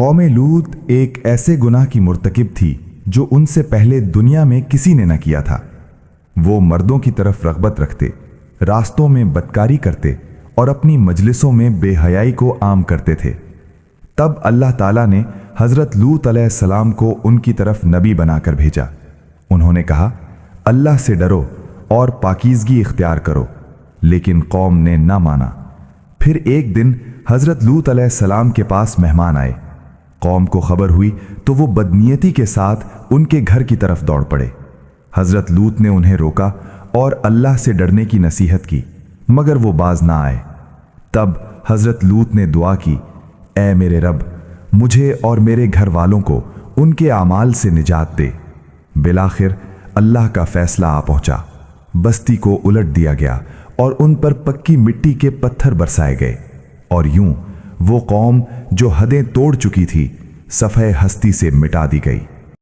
قوم لوط ایک ایسے گناہ کی مرتکب تھی جو ان سے پہلے دنیا میں کسی نے نہ کیا تھا۔ وہ مردوں کی طرف رغبت رکھتے، راستوں میں بدکاری کرتے اور اپنی مجلسوں میں بے حیائی کو عام کرتے تھے۔ تب اللہ تعالیٰ نے حضرت لوط علیہ السلام کو ان کی طرف نبی بنا کر بھیجا۔ انہوں نے کہا، اللہ سے ڈرو اور پاکیزگی اختیار کرو، لیکن قوم نے نہ مانا۔ پھر ایک دن حضرت لوط علیہ السلام کے پاس مہمان آئے۔ قوم کو خبر ہوئی تو وہ بدنیتی کے ساتھ ان کے گھر کی طرف دوڑ پڑے۔ حضرت لوط نے انہیں روکا اور اللہ سے ڈرنے کی نصیحت کی، مگر وہ باز نہ آئے۔ تب حضرت لوط نے دعا کی، اے میرے رب، مجھے اور میرے گھر والوں کو ان کے اعمال سے نجات دے۔ بالآخر اللہ کا فیصلہ آ پہنچا، بستی کو الٹ دیا گیا اور ان پر پکی مٹی کے پتھر برسائے گئے، اور یوں وہ قوم جو حدیں توڑ چکی تھی صفحہ ہستی سے مٹا دی گئی۔